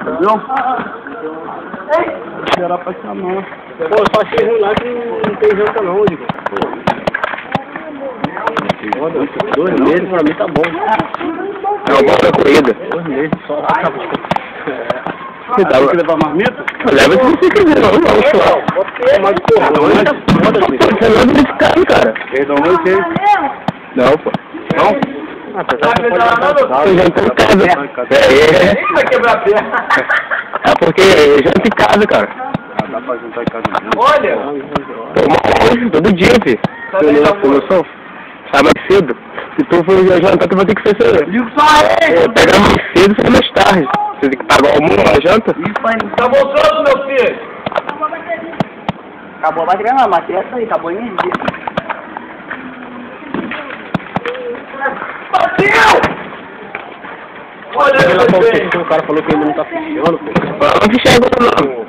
Viu? Era pra chamar. Pô, só achei ruim lá que não tem janta não, Igor. Pô, 2 meses pra mim tá bom. Não, bota a corrida. 2 meses só lá, acaba de Você tem que levar marmita? Leva se você quiser, não. Vamos lá. Mas, porra, não é foda, bicho. Você não é desse cara, cara. Perdão, você. Não, pô. Não? Apesar que pode levar Eu janto em casa. Nem vai quebrar a perna. É porque eu janto em casa, cara. Ah, dá pra jantar em casa mesmo. Olha! Hoje, todo dia, filho. Eu não sou. Sai mais cedo. Se tu for jantar, tu vai ter que ser cedo. Pegar mais cedo e sair mais tarde. Você tem que pagar o almoço, a janta. Tá voltando, meu filho! Acabou a bateria, não, a bateria essa aí, acabou a energia. Bateu! Olha, O cara falou que ainda não tá fechando, pô. Não fechei agora, não.